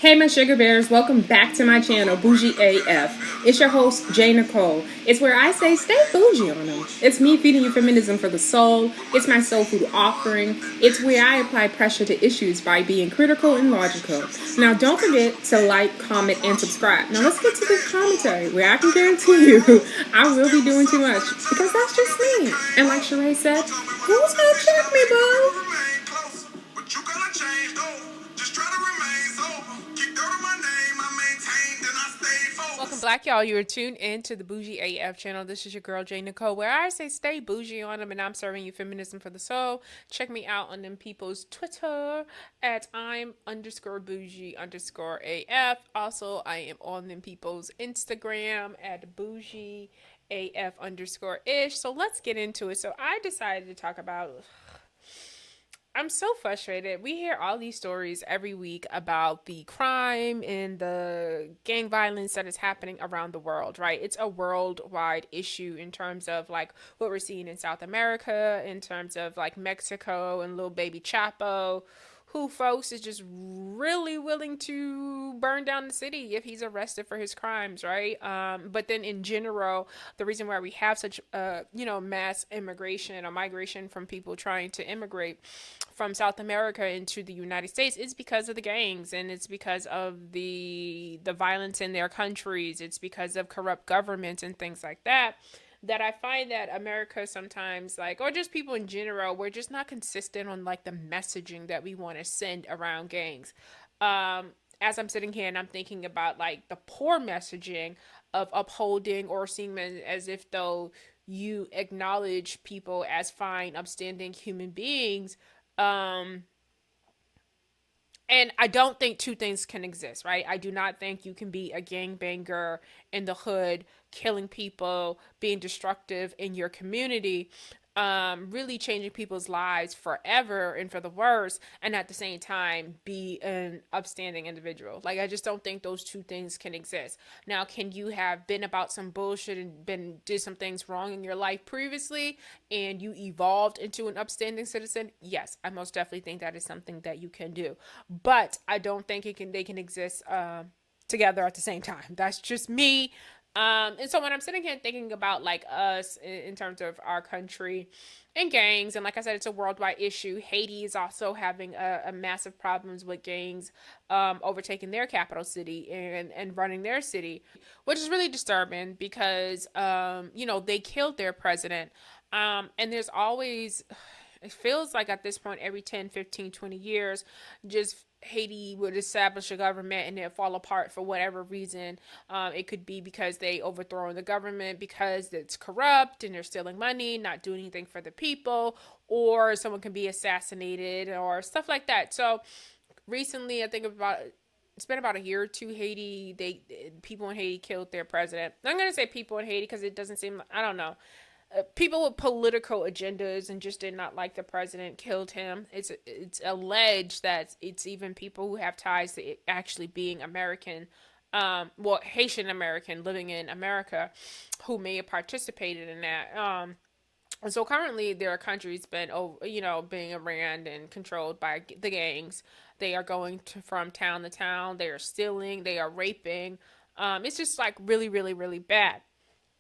Hey my Shuga Bears, welcome back to my channel, Bougie AF. It's your host, YSL. It's where I say stay bougie on them. It's me feeding you feminism for the soul. It's my soul food offering. It's where I apply pressure to issues by being critical and logical. Now don't forget to like, comment, and subscribe. Now let's get to the commentary where I can guarantee you I will be doing too much because that's just me. And like Sheree said, who's gonna check me, boo? Welcome back, y'all. You are tuned in to the Bougie AF channel. This is your girl, YSL, where I say stay bougie on them, and I'm serving you feminism for the soul. Check me out on them people's Twitter at I'm_bougie_AF. Also, I am on them people's Instagram at BougieAF_ish. So let's get into it. So I decided to talk about... I'm so frustrated. We hear all these stories every week about the crime and the gang violence that is happening around the world, right? It's a worldwide issue in terms of like what we're seeing in South America, in terms of like Mexico and little baby Chapo, who folks is just really willing to burn down the city if he's arrested for his crimes, right? But then in general, the reason why we have such mass immigration or migration from people trying to immigrate from South America into the United States is because of the gangs, and it's because of the violence in their countries. It's because of corrupt governments and things like that. That I find that America sometimes, like, or just people in general, we're just not consistent on like the messaging that we want to send around gangs. As I'm sitting here and I'm thinking about like the poor messaging of upholding or seeing them as if though you acknowledge people as fine, upstanding human beings. And I don't think two things can exist, right? I do not think you can be a gangbanger in the hood, killing people, being destructive in your community, really changing people's lives forever and for the worse, and at the same time be an upstanding individual. Like, I just don't think those two things can exist. Now, can you have been about some bullshit and did some things wrong in your life previously and you evolved into an upstanding citizen? Yes, I most definitely think that is something that you can do, but I don't think they can exist together at the same time. That's just me. And so when I'm sitting here thinking about like us in terms of our country and gangs, and like I said, it's a worldwide issue. Haiti is also having a massive problems with gangs overtaking their capital city and running their city, which is really disturbing because, they killed their president. And there's always, it feels like at this point, every 10, 15, 20 years, just Haiti would establish a government and it fall apart for whatever reason. It could be because they overthrow the government because it's corrupt and they're stealing money, not doing anything for the people, or someone can be assassinated or stuff like that. So recently, I think it's been about a year or two. People in Haiti killed their president. I'm gonna say people in Haiti because it doesn't seem, I don't know, people with political agendas and just did not like the president killed him. It's alleged that it's even people who have ties to it actually being American, Haitian American living in America, who may have participated in that. So currently, there are countries being ran and controlled by the gangs. They are going from town to town. They are stealing. They are raping. It's just like really, really, really bad.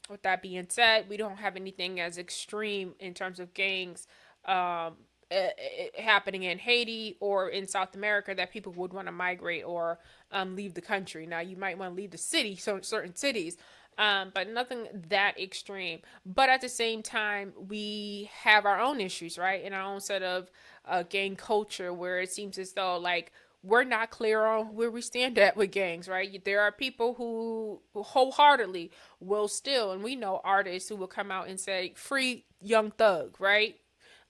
With that being said, we don't have anything as extreme in terms of gangs happening in Haiti or in South America that people would want to migrate or leave the country. Now, you might want to leave the city, so certain cities, but nothing that extreme. But at the same time, we have our own issues, right? In our own set of gang culture where it seems as though like we're not clear on where we stand at with gangs, right? There are people who wholeheartedly will steal, and we know artists who will come out and say, free Young Thug, right?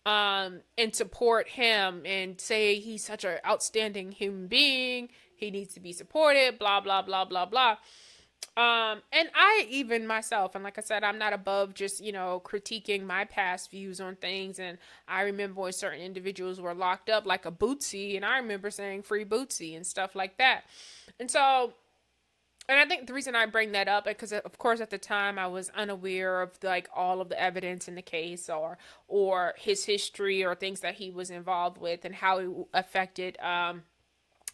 And support him and say he's such an outstanding human being. He needs to be supported, blah, blah, blah, blah, blah. And I even myself, and like I said, I'm not above just, critiquing my past views on things. And I remember when certain individuals were locked up, like a Bootsy, and I remember saying free Bootsy and stuff like that. And so, and I think the reason I bring that up, because of course at the time I was unaware of like all of the evidence in the case or his history or things that he was involved with and how it affected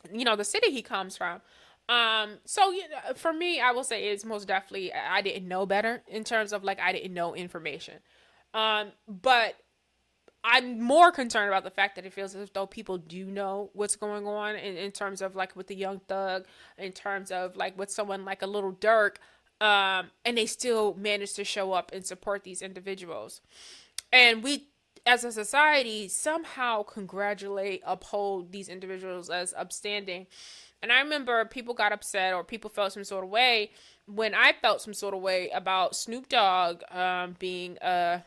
the city he comes from. So for me, I will say it's most definitely I didn't know better in terms of like I didn't know information. But I'm more concerned about the fact that it feels as though people do know what's going on in terms of like with the young thug, in terms of like with someone like a little Durk, and they still manage to show up and support these individuals. And we, as a society, somehow congratulate, uphold these individuals as upstanding. And I remember people got upset or people felt some sort of way when I felt some sort of way about Snoop Dogg being a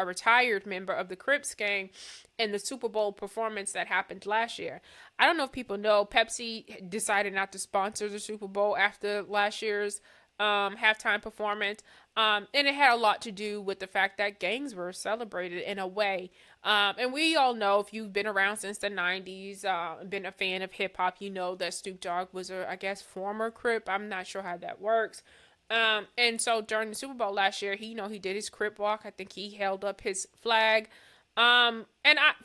retired member of the Crips gang in the Super Bowl performance that happened last year. I don't know if people know Pepsi decided not to sponsor the Super Bowl after last year's halftime performance. And it had a lot to do with the fact that gangs were celebrated in a way. And we all know, if you've been around since the 90s, been a fan of hip hop, you know that Snoop Dogg was a, I guess, former Crip. I'm not sure how that works. And so during the Super Bowl last year, he did his Crip walk. I think he held up his flag. And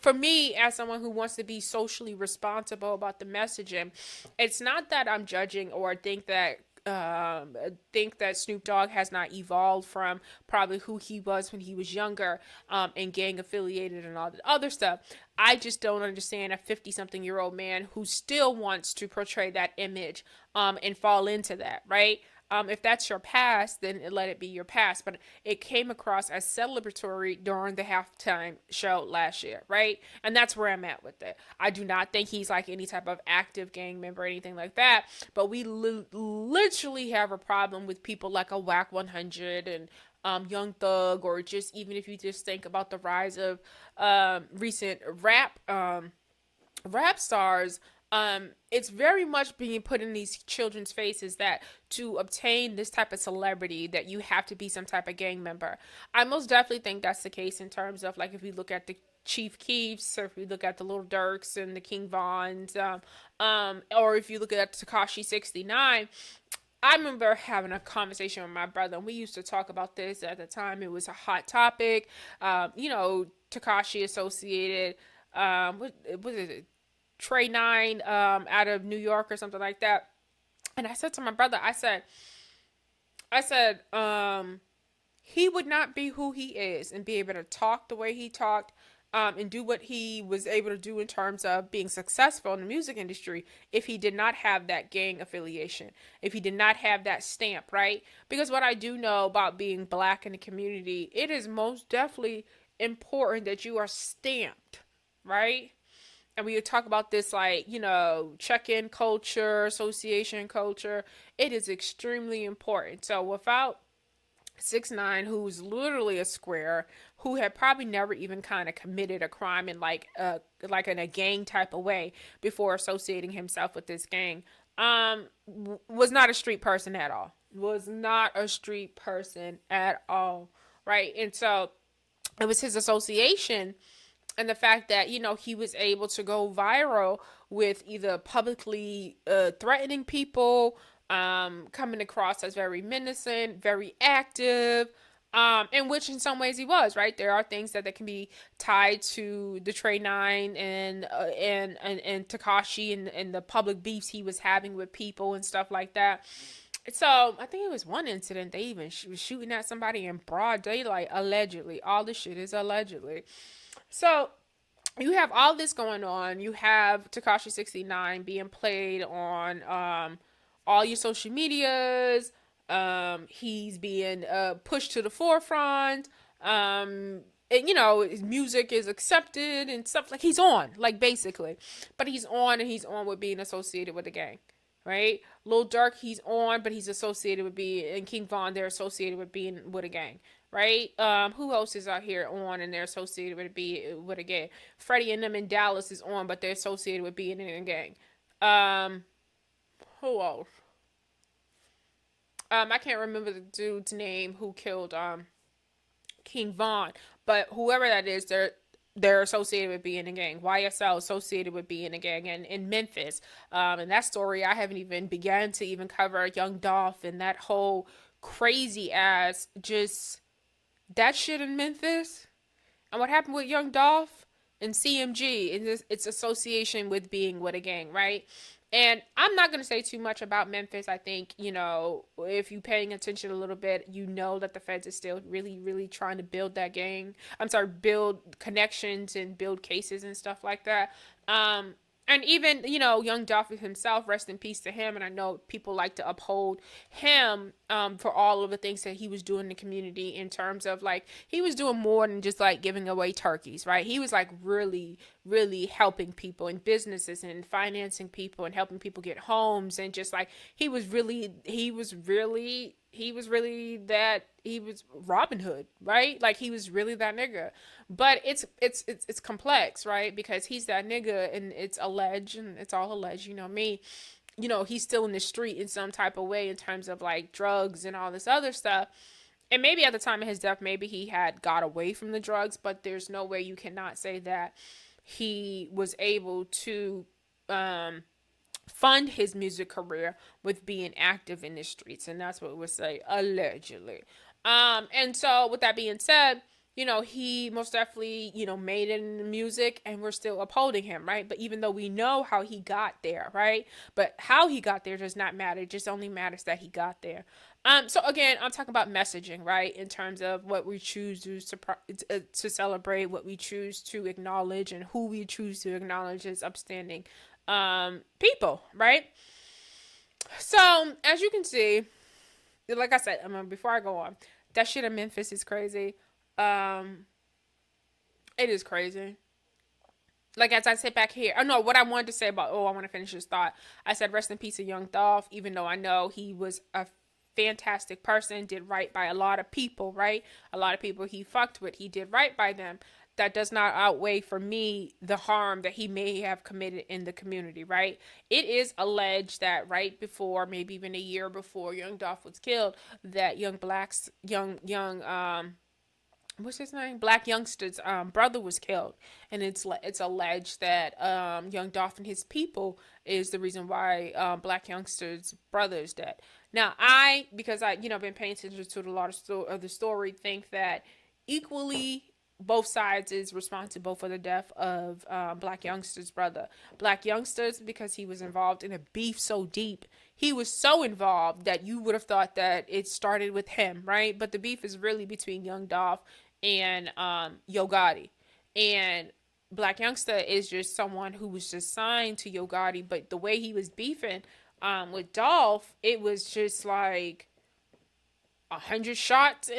for me, as someone who wants to be socially responsible about the messaging, it's not that I'm judging or think that Snoop Dogg has not evolved from probably who he was when he was younger, and gang affiliated and all the other stuff. I just don't understand a 50-something-year-old man who still wants to portray that image, and fall into that, right? If that's your past, then let it be your past. But it came across as celebratory during the halftime show last year, right? And that's where I'm at with it. I do not think he's like any type of active gang member or anything like that. But we literally have a problem with people like a Whack 100 and Young Thug, or just even if you just think about the rise of recent rap stars. It's very much being put in these children's faces that to obtain this type of celebrity that you have to be some type of gang member. I most definitely think that's the case in terms of like if we look at the Chief Keefs, or if we look at the Little Durks and the King Vons, or if you look at Takashi 69. I remember having a conversation with my brother, and we used to talk about this at the time. It was a hot topic. Takashi associated, what was it? Trey Nine, out of New York or something like that. And I said to my brother, I said, he would not be who he is and be able to talk the way he talked, and do what he was able to do in terms of being successful in the music industry if he did not have that gang affiliation, if he did not have that stamp, right? Because what I do know about being black in the community, it is most definitely important that you are stamped, right? And we talk about this like check-in culture, association culture. It is extremely important. So without 6ix9ine, who's literally a square, who had probably never even kind of committed a crime in like in a gang type of way before associating himself with this gang, was not a street person at all, was not a street person at all, right? And so it was his association and the fact that he was able to go viral with either publicly threatening people, coming across as very menacing, very active, in which in some ways he was, right. There are things that can be tied to the Trey Nine and Takashi, and the public beefs he was having with people and stuff like that. So I think it was one incident they even was shooting at somebody in broad daylight, allegedly. All this shit is allegedly. So you have all this going on. You have Takashi 69 being played on all your social medias. He's being pushed to the forefront. And his music is accepted and stuff, like he's on, like basically. But he's on, and he's on with being associated with the gang. Right? Lil Durk, he's on, but he's associated with being, and King Von, they're associated with being with a gang, right? Who else is out here on and they're associated with a gang? Freddie and them in Dallas is on, but they're associated with being in a gang. Who else? I can't remember the dude's name who killed King Von, but whoever that is, they're associated with being a gang. YSL associated with being a gang in Memphis. And that story I haven't even begun to even cover. Young Dolph and that whole crazy ass just that shit in Memphis. And what happened with Young Dolph and CMG and its association with being with a gang, right? And I'm not going to say too much about Memphis. I think, if you're paying attention a little bit, you know that the feds is still really, really trying to build that gang. I'm sorry, build connections and build cases and stuff like that. Um, and even, young Dolph himself, rest in peace to him. And I know people like to uphold him for all of the things that he was doing in the community, in terms of, like, he was doing more than just like giving away turkeys, right? He was like really, really helping people in businesses and financing people and helping people get homes, and just like he was Robin Hood, right? Like, he was really that nigga. But it's complex, right? Because he's that nigga, and it's alleged, and it's all alleged, me. He's still in the street in some type of way, in terms of like drugs and all this other stuff. And maybe at the time of his death, maybe he had got away from the drugs, but there's no way, you cannot say that he was able to um, fund his music career with being active in the streets. And that's what we say, allegedly. And so, with that being said, he most definitely, made it in the music, and we're still upholding him, right? But even though we know how he got there, right? But how he got there does not matter. It just only matters that he got there. So again, I'm talking about messaging, right? In terms of what we choose to celebrate, what we choose to acknowledge, and who we choose to acknowledge as upstanding people, right? So as you can see, like I said, before I go on, that shit in Memphis is crazy. Um, it is crazy. Like, as I sit back here, oh no, what I wanted to say about, I want to finish this thought. I said rest in peace of Young Dolph, even though I know he was a fantastic person, did right by a lot of people, right? A lot of people he fucked with, he did right by them. That does not outweigh for me the harm that he may have committed in the community, right? It is alleged that right before, maybe even a year before Young Dolph was killed, that what's his name? Black Youngster's brother was killed, and it's alleged that Young Dolph and his people is the reason why Black Youngster's brother is dead. Now, because I been paying attention to a lot of the story, think that equally both sides is responsible for the death of Black Youngster's brother. Black Youngster's, because he was involved in a beef so deep, he was so involved that you would have thought that it started with him, right? But the beef is really between Young Dolph and Yo Gotti. And Black Youngster is just someone who was just signed to Yo Gotti, but the way he was beefing with Dolph, it was just like 100 shots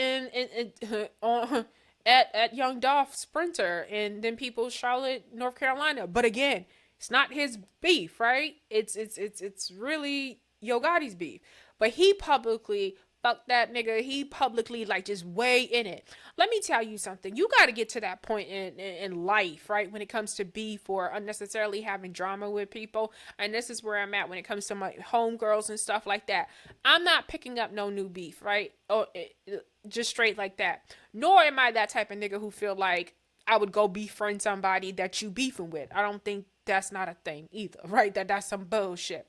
on at Young Dolph Sprinter, and then people Charlotte, North Carolina. But again, it's not his beef, right? It's really Yo Gotti's beef. But he publicly fuck that nigga. He publicly like just way in it. Let me tell you something. You got to get to that point in life, right? When it comes to beef or unnecessarily having drama with people. And this is where I'm at when it comes to my homegirls and stuff like that. I'm not picking up no new beef, right? Or just straight like that. Nor am I that type of nigga who feel like I would go befriend somebody that you beefing with. I don't think that's not a thing either, right? That's some bullshit.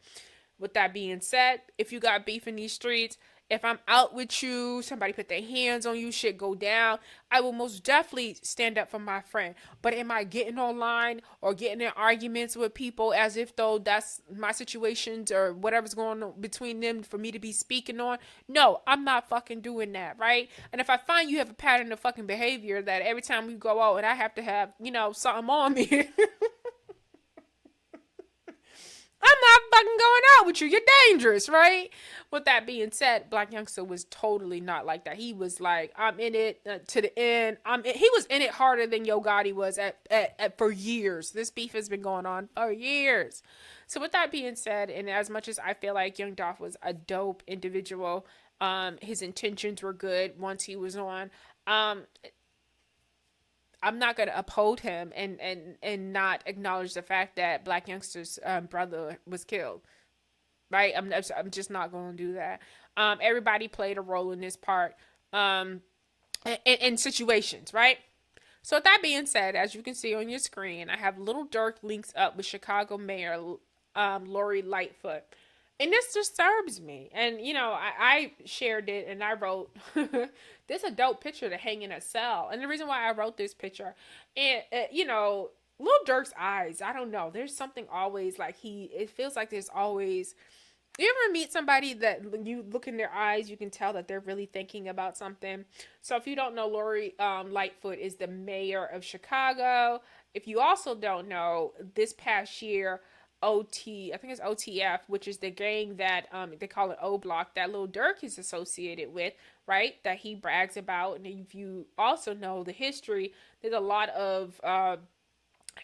With that being said, if you got beef in these streets, if I'm out with you, somebody put their hands on you, shit go down, I will most definitely stand up for my friend. But am I getting online or getting in arguments with people as if though that's my situations or whatever's going on between them for me to be speaking on? No, I'm not fucking doing that, right? And if I find you have a pattern of fucking behavior that every time we go out and I have to have, something on me, I'm not fucking going out with you. You're dangerous, right? With that being said, Black Youngster was totally not like that. He was like, I'm in it to the end. He was in it harder than Yo Gotti was for years. This beef has been going on for years. So with that being said, and as much as I feel like Young Dolph was a dope individual, his intentions were good once he was on. I'm not gonna uphold him and not acknowledge the fact that Black Youngster's brother was killed. Right? I'm just not gonna do that. Everybody played a role in this part, in situations, right? So with that being said, as you can see on your screen, I have little Durk links up with Chicago Mayor Lori Lightfoot. And this disturbs me. And, I shared it and I wrote, this is a dope picture to hang in a cell. And the reason why I wrote this picture, and, Lil Durk's eyes, I don't know. There's something always like it feels like there's always, you ever meet somebody that when you look in their eyes, you can tell that they're really thinking about something? So if you don't know, Lori Lightfoot is the mayor of Chicago. If you also don't know, this past year, I think it's OTF, which is the gang that they call it O Block, that Lil Durk is associated with, right? That he brags about. And if you also know the history, there's a lot of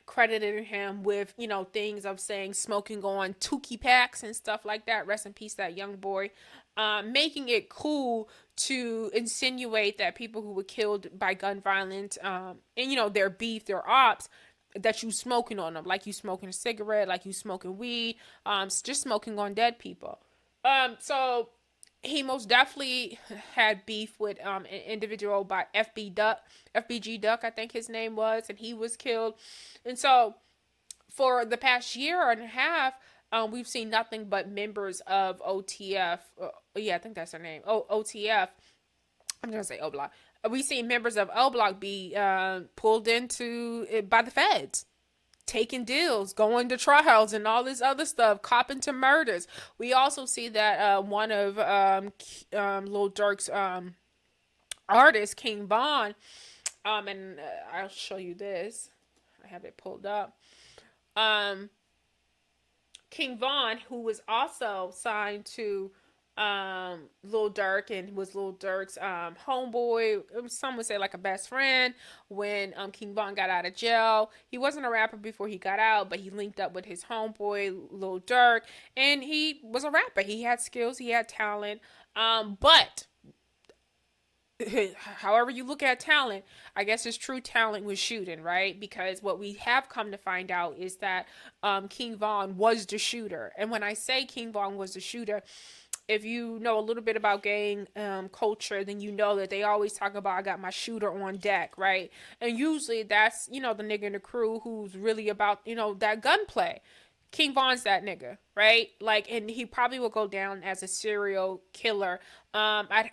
credited him with, things of saying smoking on Tukey packs and stuff like that. Rest in peace, that young boy. Making it cool to insinuate that people who were killed by gun violence, and their beef, their ops, that you smoking on them, like you smoking a cigarette, like you smoking weed, just smoking on dead people. So he most definitely had beef with an individual by FBG Duck, I think his name was, and he was killed. And so for the past year and a half, we've seen nothing but members of OTF. Yeah, I think that's their name. OTF. I'm gonna say O Block. We've seen members of O Block be pulled into by the feds, taking deals, going to trials, and all this other stuff, copping to murders. We also see that one of Lil Durk's artists, King Von, and I'll show you this. I have it pulled up. King Von, who was also signed to Lil Durk and was Lil Durk's homeboy, some would say like a best friend, when King Von got out of jail. He wasn't a rapper before he got out, but he linked up with his homeboy Lil Durk, and he was a rapper. He had skills, he had talent, but however you look at talent, I guess his true talent was shooting, right? Because what we have come to find out is that King Von was the shooter. And when I say King Von was the shooter, if you know a little bit about gang culture, then you know that they always talk about, I got my shooter on deck, right? And usually that's, the nigga in the crew who's really about, that gunplay. King Von's that nigga, right? Like, and he probably will go down as a serial killer.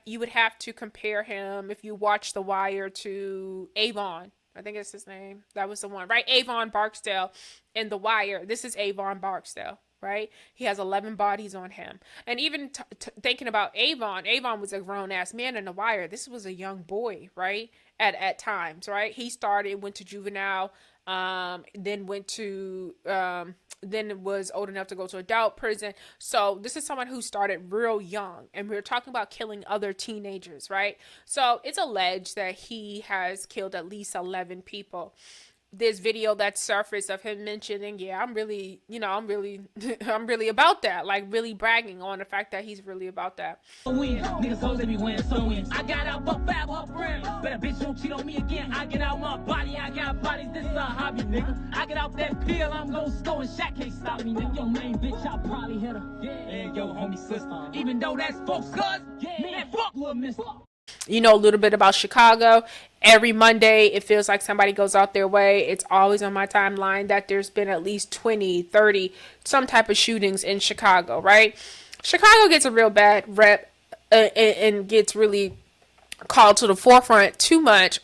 You would have to compare him, if you watch The Wire, to Avon. I think it's his name. That was the one, right? Avon Barksdale in The Wire. This is Avon Barksdale, right? He has 11 bodies on him. And even thinking about Avon was a grown-ass man in The Wire. This was a young boy, right? At times, right? He went to juvenile, then was old enough to go to adult prison. So this is someone who started real young, and we're talking about killing other teenagers, right? So it's alleged that he has killed at least 11 people. This video that surfaced of him mentioning, yeah, I'm really I'm really about that, like really bragging on the fact that he's really about that. Niggas supposed to be winning, so win. I got out for fat friend. Better bitch don't cheat on me again. I get out my body, I got bodies. This is a hobby, nigga. I get out that pill, I'm gon' score, and Shaq can't stop me, nigga. Yo, main bitch, I probably hit her. Yeah, yo, homie sister. Even though that's folks, cuz, man, fuck little mister. A little bit about Chicago. Every Monday, it feels like somebody goes out their way. It's always on my timeline that there's been at least 20, 30, some type of shootings in Chicago, right? Chicago gets a real bad rep and gets really called to the forefront too much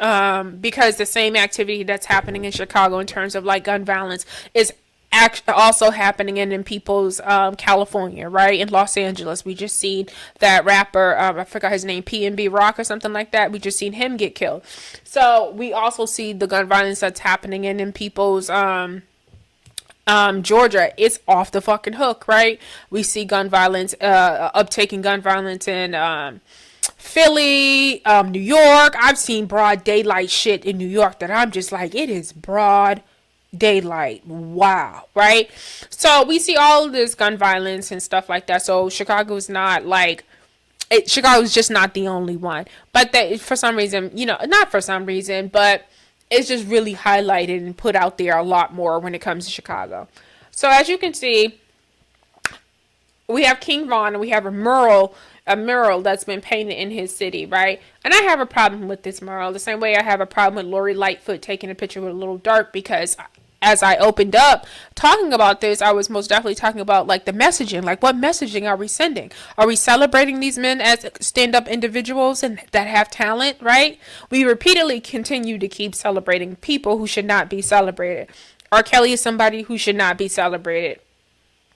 because the same activity that's happening in Chicago in terms of like gun violence is also happening in people's California, right? In Los Angeles, we just seen that rapper, I forgot his name, PNB Rock or something like that. We just seen him get killed. So we also see the gun violence that's happening in people's Georgia. It's off the fucking hook, right? We see gun violence, uptaking gun violence in Philly, New York. I've seen broad daylight shit in New York that I'm just like, it is broad daylight. Wow, right? So we see all of this gun violence and stuff like that. So Chicago's not like Chicago's just not the only one, but that for some reason, not for some reason, but it's just really highlighted and put out there a lot more when it comes to Chicago. So as you can see, we have King Von and we have a mural that's been painted in his city, right? And I have a problem with this mural the same way I have a problem with Lori Lightfoot taking a picture with a Lil Durk, because as I opened up talking about this, I was most definitely talking about like the messaging, like what messaging are we sending? Are we celebrating these men as stand-up individuals and that have talent, right? We repeatedly continue to keep celebrating people who should not be celebrated. R. Kelly is somebody who should not be celebrated.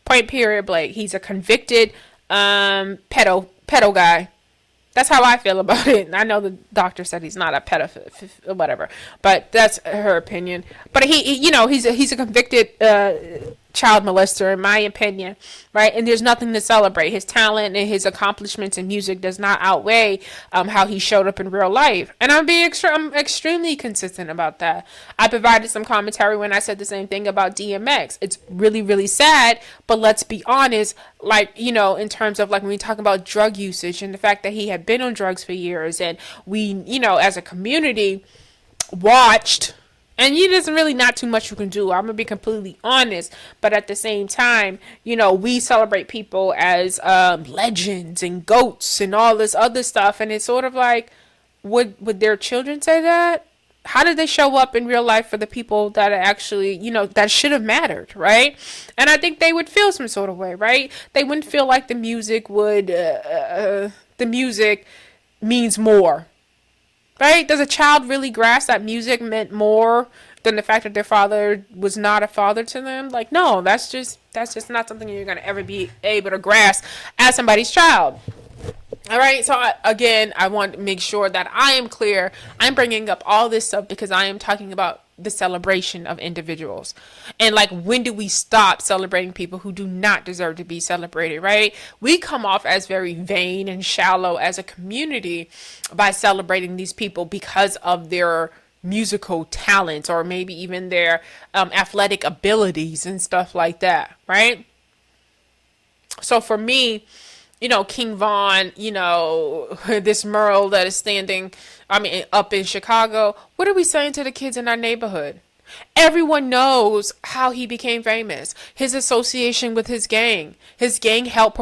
Point period blank. He's a convicted pedo guy. That's how I feel about it. I know the doctor said he's not a pedophile, whatever, but that's her opinion. But he's a convicted child molester, in my opinion, right? And there's nothing to celebrate. His talent and his accomplishments in music does not outweigh how he showed up in real life. And I'm extremely consistent about that. I provided some commentary when I said the same thing about DMX. It's really, really sad, but let's be honest, like, in terms of like when we talk about drug usage and the fact that he had been on drugs for years, and we, as a community, watched. And there's really not too much you can do. I'm going to be completely honest. But at the same time, we celebrate people as legends and goats and all this other stuff. And it's sort of like, would their children say that? How did they show up in real life for the people that are actually, that should have mattered, right? And I think they would feel some sort of way, right? They wouldn't feel like the music means more. Right? Does a child really grasp that music meant more than the fact that their father was not a father to them? Like, no, that's just not something you're going to ever be able to grasp as somebody's child. All right. So I want to make sure that I am clear. I'm bringing up all this stuff because I am talking about the celebration of individuals. And like, when do we stop celebrating people who do not deserve to be celebrated, right? We come off as very vain and shallow as a community by celebrating these people because of their musical talents or maybe even their athletic abilities and stuff like that, right? So for me, King Von, this Merle that is standing, up in Chicago, what are we saying to the kids in our neighborhood? Everyone knows how he became famous. His association with his gang. His gang helped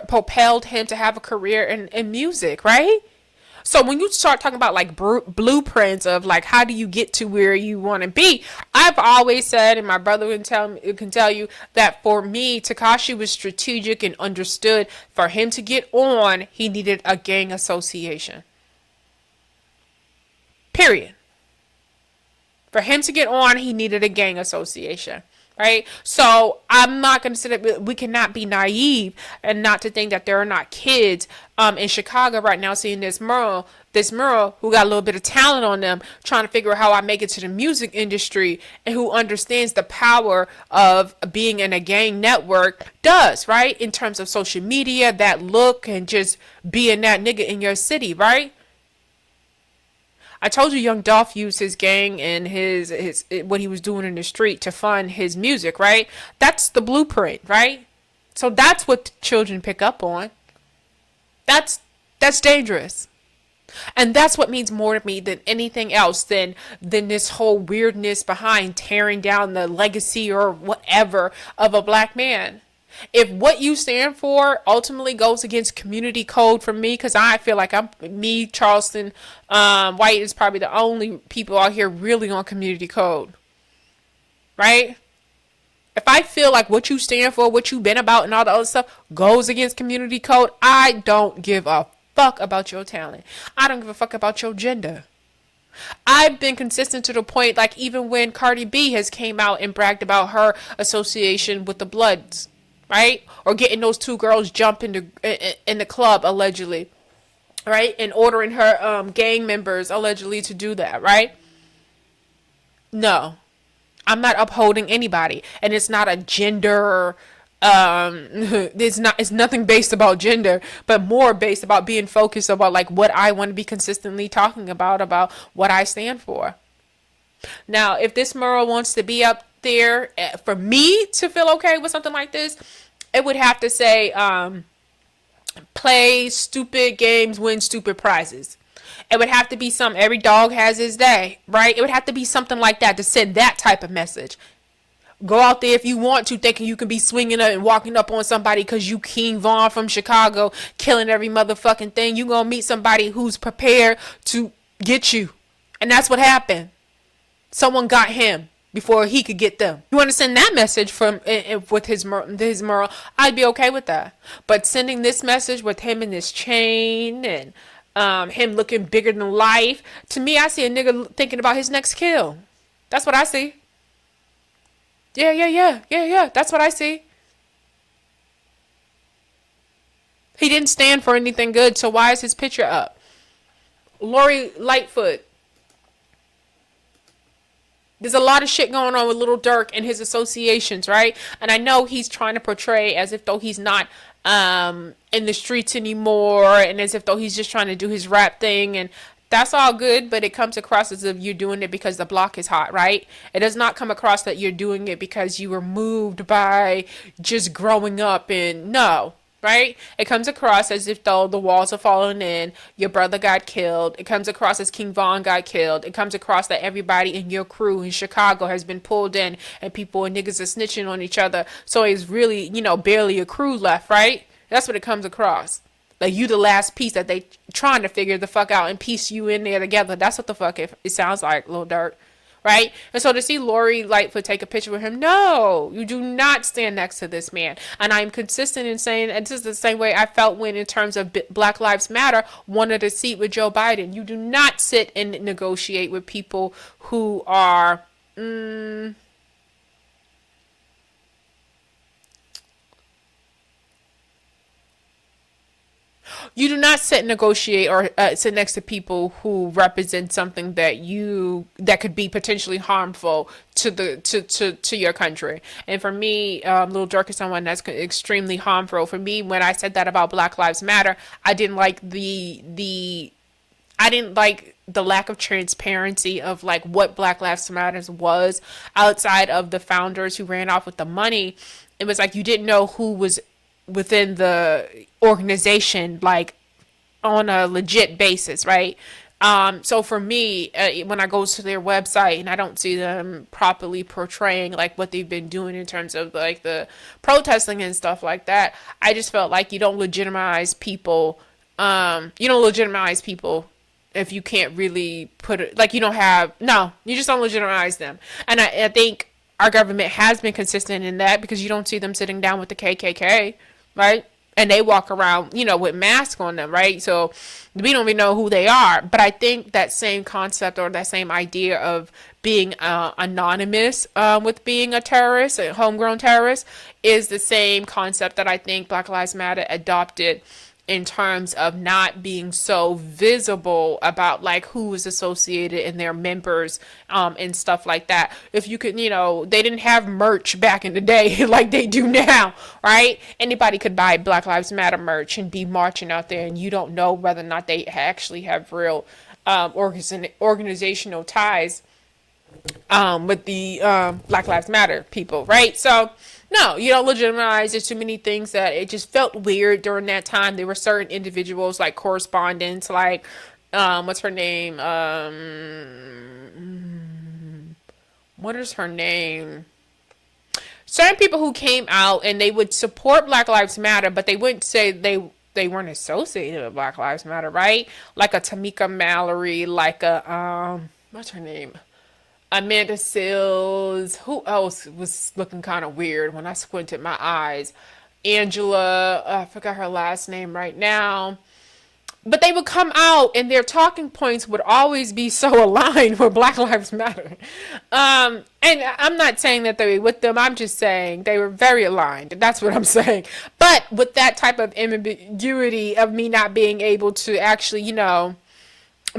propelled him to have a career in music, right? So when you start talking about like blueprints of like how do you get to where you want to be, I've always said, and my brother can tell you that for me, Tekashi was strategic and understood. For him to get on, he needed a gang association. Period. For him to get on, he needed a gang association. Right? So I'm not going to say that we cannot be naive and not to think that there are not kids in Chicago right now seeing this Merle who got a little bit of talent on them, trying to figure out how I make it to the music industry, and who understands the power of being in a gang network does, right? In terms of social media, that look, and just being that nigga in your city, right? I told you young Dolph used his gang and his what he was doing in the street to fund his music, right? That's the blueprint, right? So that's what children pick up on. That's dangerous. And that's what means more to me than anything else, than this whole weirdness behind tearing down the legacy or whatever of a black man. If what you stand for ultimately goes against community code for me, because I feel like Charleston White is probably the only people out here really on community code, right? If I feel like what you stand for, what you've been about, and all the other stuff goes against community code, I don't give a fuck about your talent. I don't give a fuck about your gender. I've been consistent to the point, like even when Cardi B has came out and bragged about her association with the Bloods, right? Or getting those two girls jump in the club allegedly, right? And ordering her gang members allegedly to do that, right? No, I'm not upholding anybody, and it's not a gender. It's nothing based about gender, but more based about being focused about like what I want to be consistently talking about what I stand for. Now, if this Merle wants to be up there, for me to feel okay with something like this, it would have to say, play stupid games, win stupid prizes. It would have to be every dog has his day, right? It would have to be something like that to send that type of message. Go out there if you want to, thinking you can be swinging up and walking up on somebody because you King Von from Chicago, killing every motherfucking thing. You gonna meet somebody who's prepared to get you. And that's what happened. Someone got him before he could get them. You want to send that message with his Merle, I'd be okay with that. But sending this message with him in this chain and him looking bigger than life, to me, I see a nigga thinking about his next kill. That's what I see. Yeah. That's what I see. He didn't stand for anything good, so why is his picture up? Lori Lightfoot. There's a lot of shit going on with Little Durk and his associations, right? And I know he's trying to portray as if though he's not in the streets anymore, and as if though he's just trying to do his rap thing, and that's all good, but it comes across as if you're doing it because the block is hot, right? It does not come across that you're doing it because you were moved by just growing up in no. Right? It comes across as if though the walls are falling in, your brother got killed. It comes across as King Von got killed. It comes across that everybody in your crew in Chicago has been pulled in and people and niggas are snitching on each other. So it's really, barely a crew left, right? That's what it comes across. Like you the last piece that they trying to figure the fuck out and piece you in there together. That's what the fuck it sounds like, Lil Durk. Right? And so to see Lori Lightfoot take a picture with him, no, you do not stand next to this man. And I'm consistent in saying, and this is the same way I felt when, in terms of Black Lives Matter, wanted a seat with Joe Biden. You do not sit and negotiate with people who are, you do not sit and negotiate or sit next to people who represent something that could be potentially harmful to to your country. And for me, Lil Durk is someone that's extremely harmful. For me, when I said that about Black Lives Matter, I didn't like the lack of transparency of like what Black Lives Matters was outside of the founders who ran off with the money. It was like you didn't know who was within the organization, like on a legit basis, right? So for me, when I go to their website and I don't see them properly portraying like what they've been doing in terms of like the protesting and stuff like that, I just felt like you don't legitimize people. You don't legitimize people if you can't really put it like you don't have no, you just don't legitimize them. And I think our government has been consistent in that because you don't see them sitting down with the KKK, right? And they walk around, with masks on them, right? So we don't even know who they are. But I think that same concept or that same idea of being anonymous with being a terrorist, a homegrown terrorist, is the same concept that I think Black Lives Matter adopted in terms of not being so visible about like who is associated and their members and stuff like that. If you could, they didn't have merch back in the day like they do now, right? Anybody could buy Black Lives Matter merch and be marching out there, and you don't know whether or not they actually have real organizational ties with the Black Lives Matter people, right? So no, you don't legitimize. There's too many things that it just felt weird during that time. There were certain individuals like correspondents, like what's her name? What is her name? Certain people who came out and they would support Black Lives Matter, but they wouldn't say they weren't associated with Black Lives Matter, right? Like a Tamika Mallory, like a what's her name? Amanda Seals. Who else was looking kind of weird when I squinted my eyes? Angela, I forgot her last name right now. But they would come out and their talking points would always be so aligned with Black Lives Matter. And I'm not saying that they were with them. I'm just saying they were very aligned. That's what I'm saying. But with that type of ambiguity of me not being able to actually,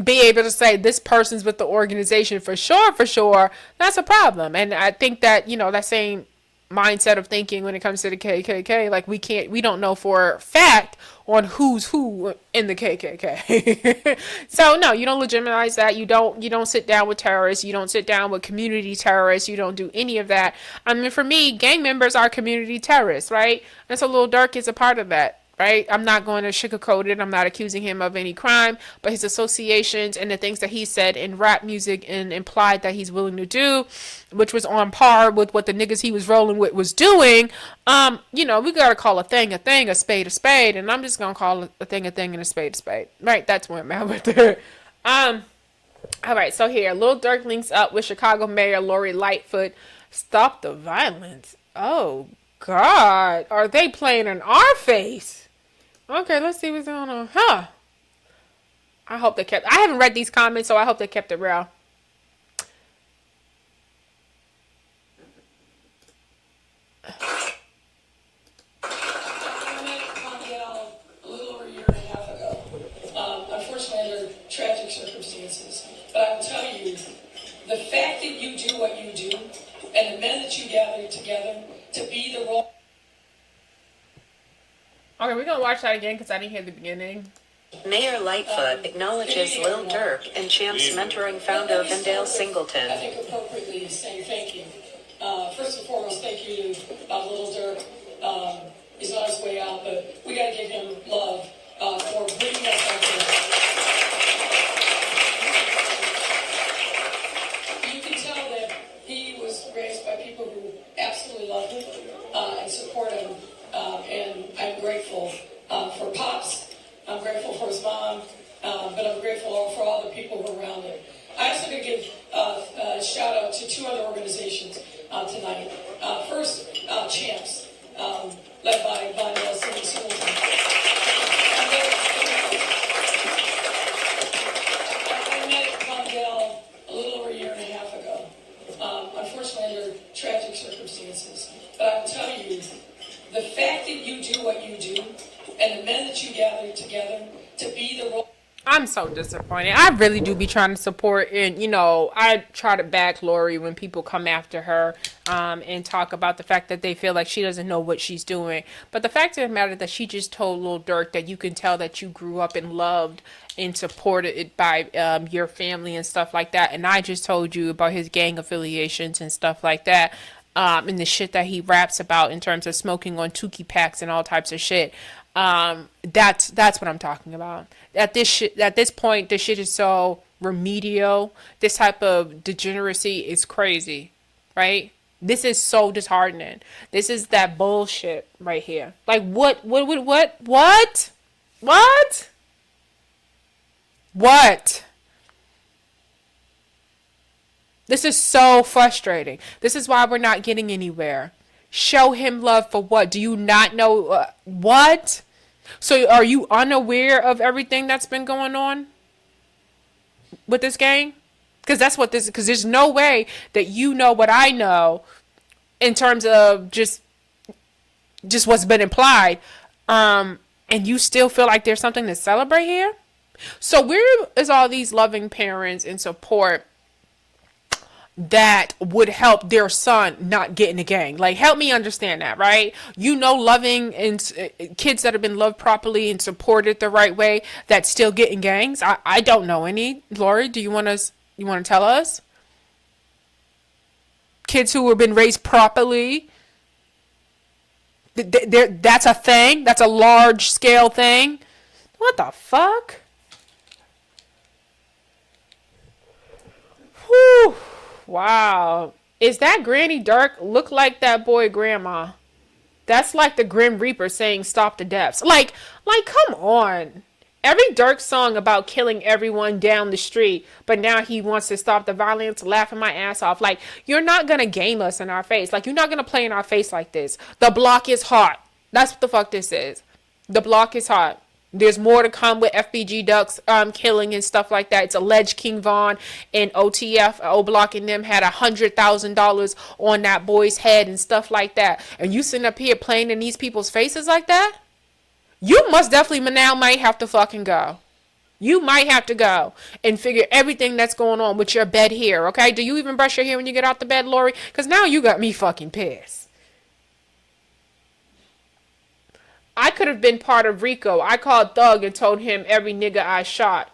be able to say this person's with the organization for sure, that's a problem. And I think that, that same mindset of thinking when it comes to the KKK, like we don't know for a fact on who's who in the KKK. So no, you don't legitimize that. You don't sit down with terrorists. You don't sit down with community terrorists. You don't do any of that. I mean, for me, gang members are community terrorists, right? And so Lil Durk is a part of that. Right? I'm not going to sugarcoat it. I'm not accusing him of any crime, but his associations and the things that he said in rap music and implied that he's willing to do, which was on par with what the niggas he was rolling with was doing. We gotta call a thing, a spade, and I'm just gonna call a thing, and a spade. Right? That's where I'm at with it. All right. So here, Lil Durk links up with Chicago Mayor Lori Lightfoot. Stop the violence. Oh God, are they playing in our face? Okay, let's see what's going on. Huh. I hope they kept... I haven't read these comments, so I hope they kept it real. Okay, we're gonna watch that again because I didn't hear the beginning. Mayor Lightfoot acknowledges Lil Durk and Champ's mentoring founder Vendale Singleton. I think appropriately saying thank you. First and foremost, thank you to Lil Durk. He's on his way out, but we got to give him love for bringing us out there. You can tell that he was raised by people who absolutely love him and support him, and I'm grateful for Pops. I'm grateful for his mom, but I'm grateful for all the people who are around him. I also going to give a shout out to two other organizations tonight. First, Champs, led by Cindy Singleton. I met Mondale a little over a year and a half ago, unfortunately under tragic circumstances. But I will tell you, the fact that you do what you do, and the men that you gather together to be the role. I'm so disappointed. I really do be trying to support, and I try to back Lori when people come after her and talk about the fact that they feel like she doesn't know what she's doing. But the fact of the matter is that she just told Lil Durk that you can tell that you grew up and loved and supported it by your family and stuff like that. And I just told you about his gang affiliations and stuff like that. And the shit that he raps about in terms of smoking on Tukey packs and all types of shit. That's what I'm talking about. At this point, this shit is so remedial. This type of degeneracy is crazy, right? This is so disheartening. This is that bullshit right here. Like what? This is so frustrating. This is why we're not getting anywhere. Show him love for what? Do you not know what? So are you unaware of everything that's been going on with this gang? Because that's what this. Because there's no way that you know what I know in terms of just what's been implied, and you still feel like there's something to celebrate here. So where is all these loving parents and support that would help their son not get in a gang? Like, help me understand that, right? Loving and kids that have been loved properly and supported the right way that still get in gangs. I don't know any. Lori, do you want to tell us? Kids who have been raised properly. That's a thing. That's a large scale thing. What the fuck? Whew. Wow. Is that Granny Durk look like that boy grandma? That's like the Grim Reaper saying stop the deaths. Like come on. Every Durk song about killing everyone down the street, but now he wants to stop the violence, laughing my ass off. Like, you're not gonna game us in our face. Like, you're not gonna play in our face like this. The block is hot. That's what the fuck this is. The block is hot. There's more to come with FBG Ducks killing and stuff like that. It's alleged King Von and OTF, O Block and them had $100,000 on that boy's head and stuff like that. And you sitting up here playing in these people's faces like that? You must definitely now might have to fucking go. You might have to go and figure everything that's going on with your bed hair, okay? Do you even brush your hair when you get out the bed, Lori? Because now you got me fucking pissed. I could have been part of Rico. I called Thug and told him every nigga I shot.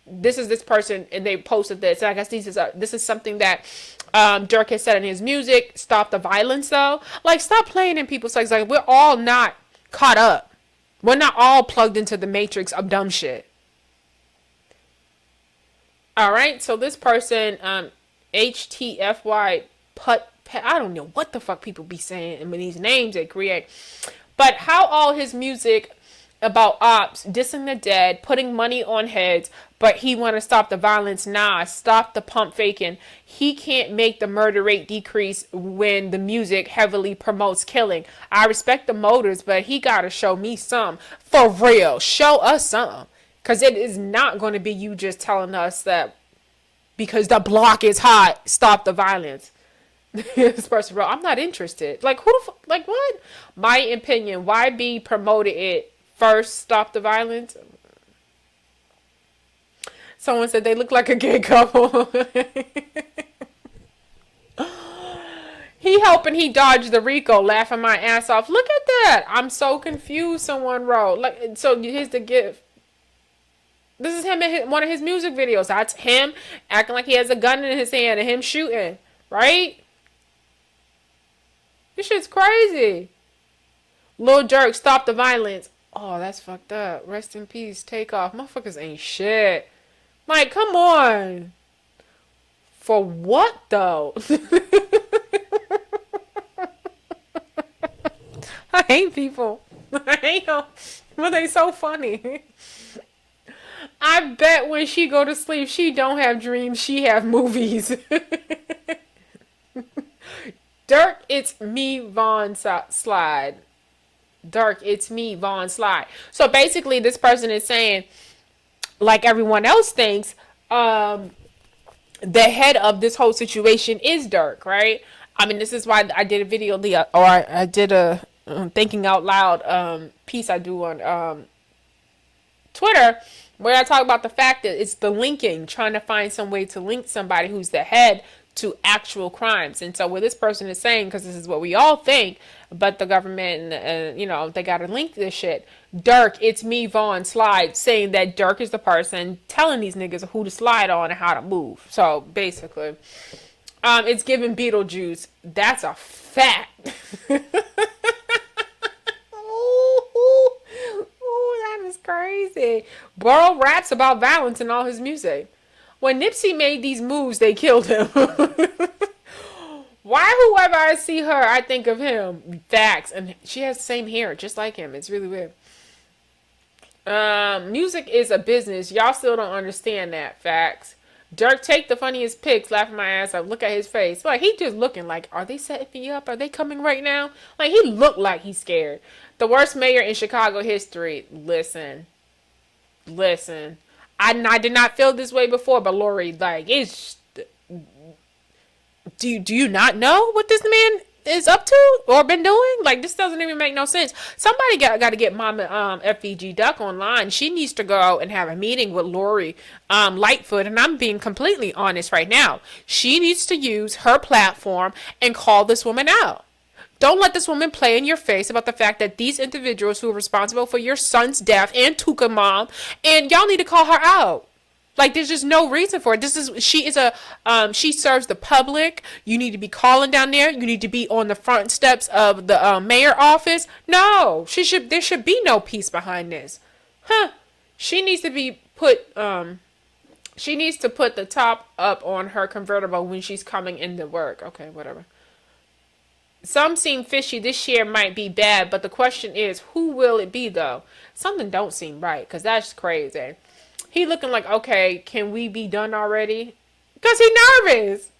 This is this person, and they posted this. And I guess this is something that Durk has said in his music. Stop the violence, though. Like, stop playing in people's legs. Like, we're all not caught up. We're not all plugged into the matrix of dumb shit. All right, so this person, HTFY Put. I don't know what the fuck people be saying and these names they create. But how all his music about ops, dissing the dead, putting money on heads, but he want to stop the violence. Nah, stop the pump faking. He can't make the murder rate decrease when the music heavily promotes killing. I respect the motors, but he got to show me some. For real, show us some. Because it is not going to be you just telling us that because the block is hot, stop the violence. This person wrote, I'm not interested. Like, like what? My opinion, YB promoted it first, stop the violence. Someone said they look like a gay couple. He hoping he dodged the Rico, laughing my ass off. Look at that. I'm so confused, someone wrote. Like, so here's the gift. This is him in one of his music videos. That's him acting like he has a gun in his hand and him shooting. Right? This shit's crazy. Lil Durk, stop the violence. Oh, that's fucked up. Rest in peace. Take off. Motherfuckers ain't shit. Like, come on. For what, though? I hate people. I hate them. But they so funny. I bet when she go to sleep, she don't have dreams. She have movies. Durk, it's me, Von Slide. Durk, it's me, Von Slide. So basically, this person is saying, like everyone else thinks, the head of this whole situation is Durk, right? I mean, this is why I did a video, I did a thinking out loud piece I do on Twitter, where I talk about the fact that it's the linking, trying to find some way to link somebody who's the head to actual crimes. And so what this person is saying, because this is what we all think, but the government, they got to link this shit. Durk, it's me, Von Slide, saying that Durk is the person telling these niggas who to slide on and how to move. So basically, it's giving Beetlejuice. That's a fact. That is crazy. Burrow raps about violence in all his music. When Nipsey made these moves, they killed him. Why, whoever I see her, I think of him. Facts. And she has the same hair, just like him. It's really weird. Music is a business. Y'all still don't understand that. Facts. Durk, take the funniest pics, laughing my ass off. Look at his face. Like, he just looking like, are they setting me up? Are they coming right now? Like, he looked like he's scared. The worst mayor in Chicago history. Listen. I did not feel this way before, but Lori, like, it's... Do you not know what this man is up to or been doing? Like, this doesn't even make no sense. Somebody got to get Mama FVG Duck online. She needs to go and have a meeting with Lori Lightfoot, and I'm being completely honest right now. She needs to use her platform and call this woman out. Don't let this woman play in your face about the fact that these individuals who are responsible for your son's death and Tuka mom, and y'all need to call her out. Like, there's just no reason for it. She serves the public. You need to be calling down there. You need to be on the front steps of the mayor office. No, there should be no peace behind this. She needs to be put, she needs to put the top up on her convertible when she's coming into work. Okay, whatever. Some seem fishy. This year might be bad, but the question is, who will it be, though? Something don't seem right, because that's crazy. He looking like, okay, can we be done already? Because he nervous.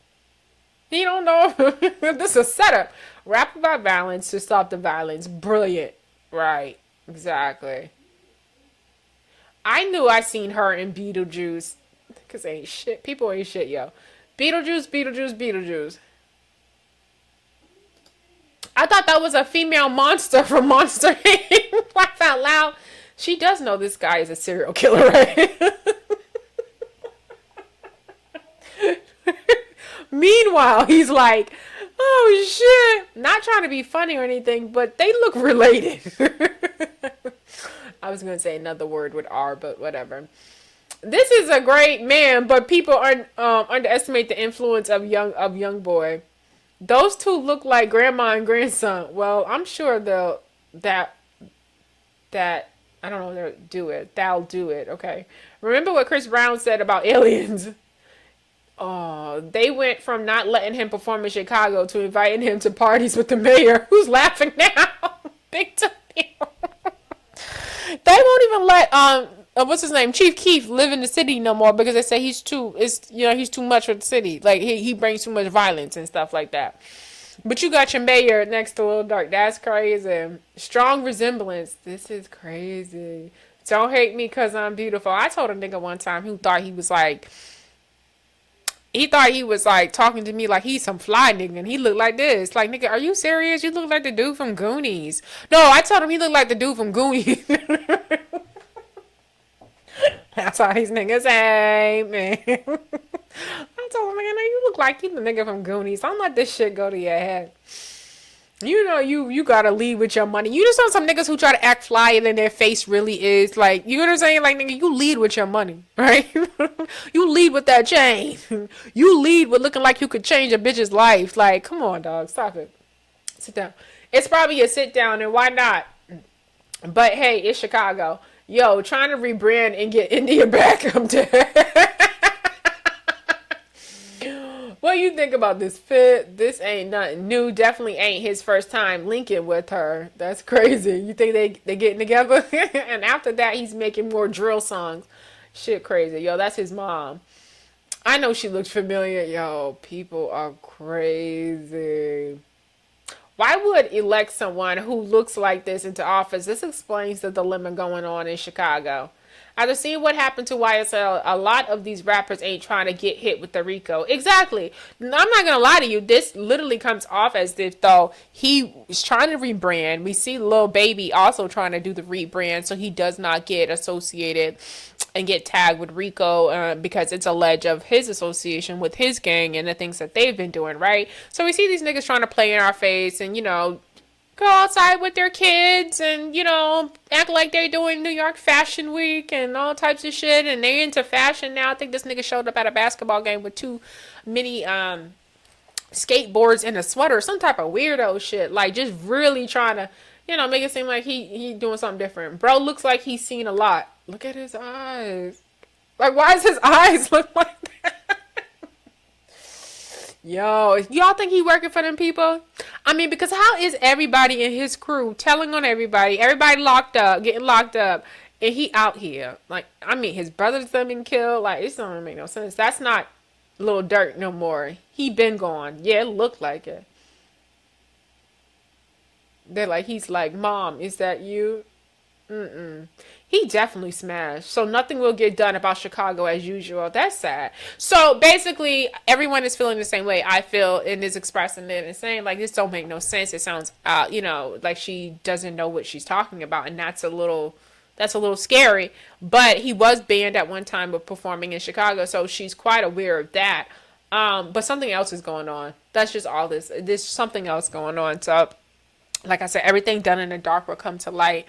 He don't know if this is a setup. Rap about violence to stop the violence. Brilliant. Right. Exactly. I knew I seen her in Beetlejuice. Because ain't shit. People ain't shit, yo. Beetlejuice. I thought that was a female monster from Monster Inc. Laugh out loud. She does know this guy is a serial killer, right? Meanwhile, he's like, oh shit. Not trying to be funny or anything, but they look related. I was going to say another word with R, but whatever. This is a great man, but people underestimate the influence of young boy. Those two look like grandma and grandson. Well, I'm sure they'll I don't know, they'll do it, okay? Remember what Chris Brown said about aliens? Oh, they went from not letting him perform in Chicago to inviting him to parties with the mayor. Who's laughing now? Big time. They won't even let what's his name, Chief Keef, live in the city no more because they say he's too much for the city. Like he brings too much violence and stuff like that. But you got your mayor next to Lil Durk. That's crazy. Strong resemblance. This is crazy. Don't hate me because I'm beautiful. I told a nigga one time who thought he was like talking to me like he's some fly nigga, and he looked like this. Like, nigga, are you serious? You look like the dude from Goonies. No, I told him he looked like the dude from Goonies. That's why these niggas hate me. I told him, man, you look like you the nigga from Goonies. Don't let this shit go to your head. You know, you gotta lead with your money. You just know some niggas who try to act flyer than their face really is. Like, you know what I'm saying? Like, nigga, you lead with your money, right? You lead with that chain. You lead with looking like you could change a bitch's life. Like, come on, dog. Stop it. Sit down. It's probably a sit down, and why not? But hey, it's Chicago. Yo, trying to rebrand and get India back up there. What do you think about this fit? This ain't nothing new. Definitely ain't his first time linking with her. That's crazy. You think they getting together? And after that, he's making more drill songs. Shit crazy. Yo, that's his mom. I know she looks familiar. Yo, people are crazy. Why would elect someone who looks like this into office? This explains the dilemma going on in Chicago. After seeing what happened to YSL, a lot of these rappers ain't trying to get hit with the RICO. Exactly. I'm not going to lie to you. This literally comes off as if, though, he is trying to rebrand. We see Lil Baby also trying to do the rebrand so he does not get associated and get tagged with RICO because it's alleged of his association with his gang and the things that they've been doing, right? So we see these niggas trying to play in our face and, you know, go outside with their kids and, you know, act like they're doing New York Fashion Week and all types of shit. And they're into fashion now. I think this nigga showed up at a basketball game with too many skateboards and a sweater. Some type of weirdo shit. Like, just really trying to, you know, make it seem like he doing something different. Bro looks like he's seen a lot. Look at his eyes. Like, why does his eyes look like that? Yo, y'all think he working for them people? I mean, because how is everybody in his crew telling on everybody? Everybody locked up, getting locked up, and he out here. Like, I mean, his brothers done been killed. Like, it don't make no sense. That's not Lil Durk no more. He been gone. Yeah, it looked like it. They're like, he's like, Mom, is that you? He definitely smashed. So nothing will get done about Chicago as usual. That's sad. So basically, everyone is feeling the same way I feel and is expressing it and saying, like, this don't make no sense. It sounds, you know, like she doesn't know what she's talking about. And that's a little scary. But he was banned at one time of performing in Chicago. So she's quite aware of that. But something else is going on. That's just all this. There's something else going on. So, like I said, everything done in the dark will come to light.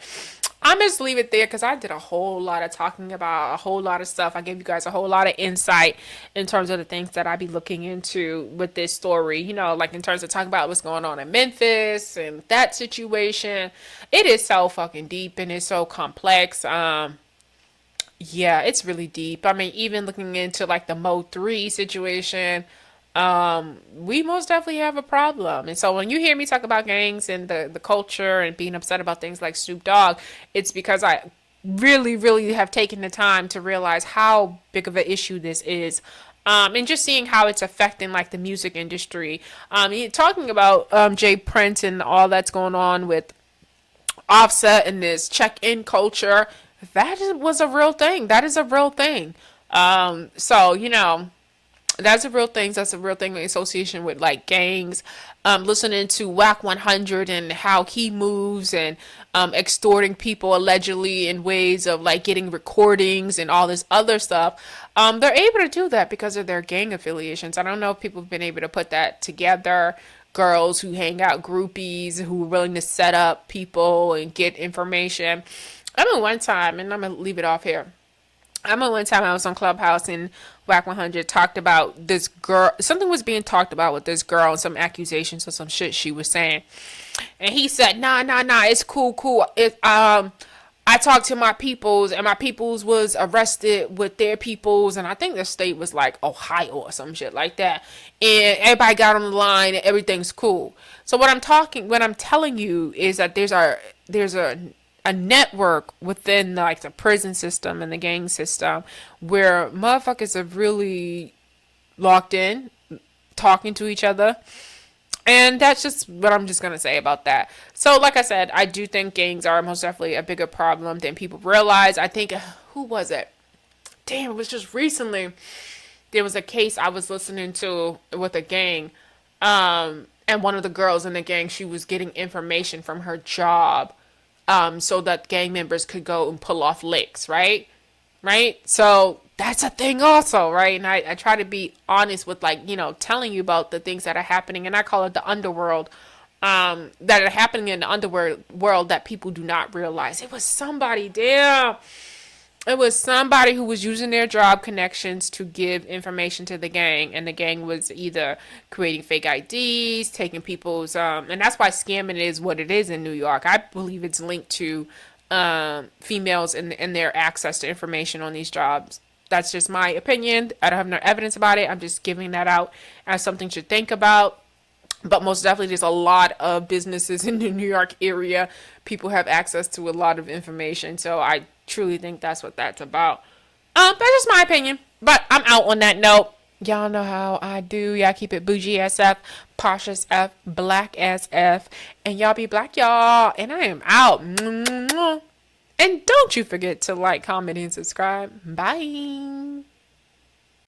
I'm just leave it there because I did a whole lot of talking about a whole lot of stuff. I gave you guys a whole lot of insight in terms of the things that I be looking into with this story. You know, like in terms of talking about what's going on in Memphis and that situation. It is so fucking deep and it's so complex. Yeah, it's really deep. I mean, even looking into like the Mo 3 situation, we most definitely have a problem. And so when you hear me talk about gangs and the culture and being upset about things like Snoop Dogg, it's because I really, really have taken the time to realize how big of an issue this is. And just seeing how it's affecting like the music industry. Talking about Jay Prince and all that's going on with Offset and this check-in culture, was a real thing. That is a real thing. So, you know, that's a real thing. That's a real thing in association with like gangs. Listening to Whack 100 and how he moves and extorting people allegedly in ways of like getting recordings and all this other stuff. They're able to do that because of their gang affiliations. I don't know if people have been able to put that together. Girls who hang out, groupies who are willing to set up people and get information. I remember one time, and I'm going to leave it off here. I remember one time I was on Clubhouse and Whack 100 talked about this girl. Something was being talked about with this girl and some accusations or some shit she was saying. And he said, nah, it's cool. I talked to my peoples and my peoples was arrested with their peoples. And I think the state was like Ohio or some shit like that. And everybody got on the line and everything's cool. So what I'm telling you is that there's a network within like the prison system and the gang system where motherfuckers are really locked in, talking to each other. And that's just what I'm just going to say about that. So like I said, I do think gangs are most definitely a bigger problem than people realize. I think, who was it? Damn, it was just recently. There was a case I was listening to with a gang. And one of the girls in the gang, she was getting information from her job. So that gang members could go and pull off licks, right? So that's a thing also, right? And I try to be honest with, like, telling you about the things that are happening, and I call it the underworld, that are happening in the underworld world that people do not realize. It was somebody, damn. It was somebody who was using their job connections to give information to the gang, and the gang was either creating fake IDs, taking people's, and that's why scamming is what it is in New York. I believe it's linked to females and their access to information on these jobs. That's just my opinion. I don't have no evidence about it. I'm just giving that out as something to think about. But most definitely, there's a lot of businesses in the New York area. People have access to a lot of information. So I truly think that's what that's about. That's just my opinion. But I'm out on that note. Y'all know how I do. Y'all keep it bougie SF, posh as F, black as F. And y'all be black, y'all. And I am out. And don't you forget to like, comment, and subscribe. Bye.